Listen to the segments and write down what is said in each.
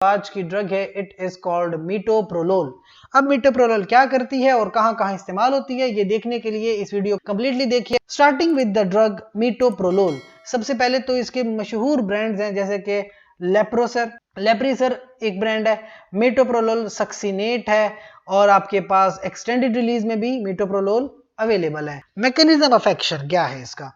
आज की ड्रग है इट इज कॉल्ड मीटोप्रोलोल। अब मीटोप्रोलोल क्या करती है और कहां कहां इस्तेमाल होती है ये देखने के लिए इस वीडियो कंप्लीटली देखिए। Starting with the drug metoprolol. सबसे पहले तो इसके मशहूर ब्रांड्स हैं जैसे कि लेप्रीसर एक ब्रांड है, मीटोप्रोलोल सक्सिनेट है और आपके पास एक्सटेंडेड रिलीज में भी मीटोप्रोलोल अवेलेबल है। मैकेनिज्म ऑफ एक्शन क्या है इसका,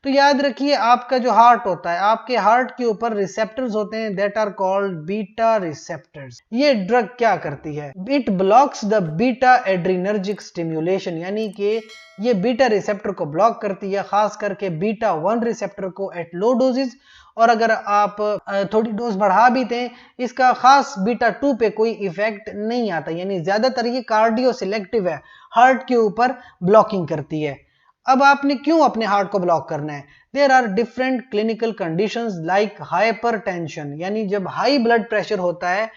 तो याद रखिए आपका जो हार्ट होता है, आपके हार्ट के ऊपर रिसेप्टर्स होते हैं that are called beta receptors. ये ड्रग क्या करती है, it blocks the beta adrenergic stimulation, यानी कि ये बीटा रिसेप्टर को ब्लॉक करती है, खास करके बीटा 1 रिसेप्टर को एट लो डोजेज। और अगर आप थोड़ी डोज बढ़ा भी दें इसका खास बीटा 2 पे कोई इफेक्ट नहीं आता, यानी ज्यादातर ये कार्डियो सिलेक्टिव है, हार्ट के ऊपर ब्लॉकिंग करती है। अब आपने क्यों अपने हार्ट को ब्लॉक करना है, there are different clinical conditions like hypertension, यानी जब हाई ब्लड प्रेशर होता है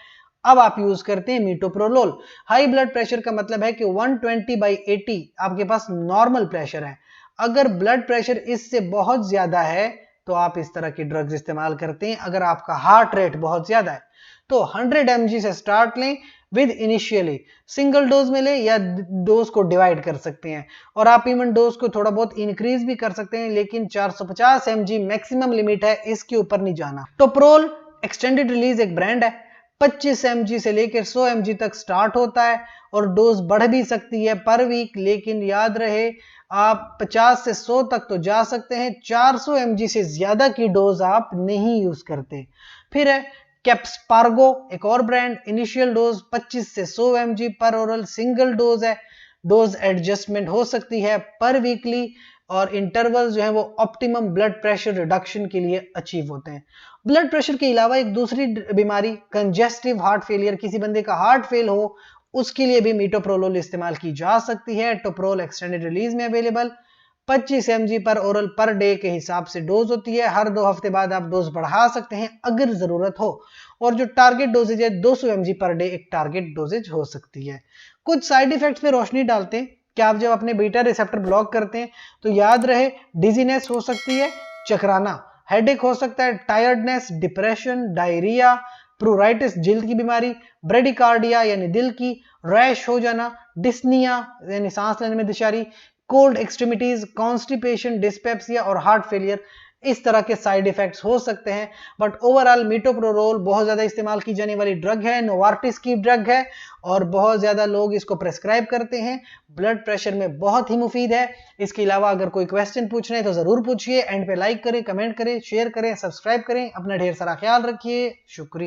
अब आप यूज करते हैं मीटोप्रोलोल। हाई ब्लड प्रेशर का मतलब है कि 120/80 आपके पास नॉर्मल प्रेशर है। अगर ब्लड प्रेशर इससे बहुत ज्यादा है तो आप इस तरह की ड्रग्स इस्तेमाल करते हैं। अगर आपका हार्ट रेट बहुत ज्यादा है तो 100 mg से स्टार्ट लें विद इनिशियली सिंगल डोज में लें या डोज को डिवाइड कर सकते हैं और आप इवन डोज को थोड़ा बहुत इंक्रीज भी कर सकते हैं, लेकिन 450 mg मैक्सिमम लिमिट है, इसके ऊपर नहीं जाना। टोप्रोल एक्सटेंडेड रिलीज एक ब्रांड है, 25 mg से लेकर 100 mg तक स्टार्ट होता है और डोज बढ़ भी सकती है पर वीक, लेकिन याद रहे आप 50 से 100 तक तो जा सकते हैं, 400 mg से ज्यादा की डोज आप नहीं यूज करते। फिर है कैप्सपार्गो एक और ब्रांड, इनिशियल डोज 25 से 100 mg पर ओरल सिंगल डोज है, डोज एडजस्टमेंट हो सकती है पर वीकली और इंटरवल जो है वो ऑप्टिमम ब्लड प्रेशर रिडक्शन के लिए अचीव होते हैं। ब्लड प्रेशर के अलावा एक दूसरी बीमारी कंजेस्टिव हार्ट फेलियर, किसी बंदे का हार्ट फेल हो उसके लिए भी मीटोप्रोलोल इस्तेमाल की जा सकती है। टोप्रोल एक्सटेंडेड रिलीज में अवेलेबल, 25 mg पर ओरल पर डे के हिसाब से डोज होती है, हर 2 हफ्ते बाद आप डोज बढ़ा सकते हैं अगर जरूरत हो, और जो टारगेट डोजेज है 200 mg पर डे एक टारगेट डोजेज हो सकती है। कुछ साइड इफेक्ट्स पे रोशनी डालते हैं कि आप जब अपने बीटा रिसेप्टर ब्लॉक करते हैं तो याद रहे डिजीनेस हो सकती है, चकराना, हेडेक हो सकता है, टायर्डनेस, डिप्रेशन, डायरिया, प्रूराइटिस जिल्द की बीमारी, ब्रेडिकार्डिया यानी दिल की, रैश हो जाना, डिस्निया यानी सांस लेने में Dishari, cold extremities, constipation, dyspepsia और हार्ट फेलियर, इस तरह के साइड इफेक्ट्स हो सकते हैं। बट ओवरऑल मीटोप्रोलोल बहुत ज्यादा इस्तेमाल की जाने वाली ड्रग है, नोवार्टिस की ड्रग है और बहुत ज्यादा लोग इसको प्रेस्क्राइब करते हैं, ब्लड प्रेशर में बहुत ही मुफीद है। इसके अलावा अगर कोई क्वेश्चन पूछना है तो जरूर पूछिए, एंड पे लाइक करें, कमेंट करें, शेयर करें, सब्सक्राइब करें। अपना ढेर सारा ख्याल रखिए, शुक्रिया।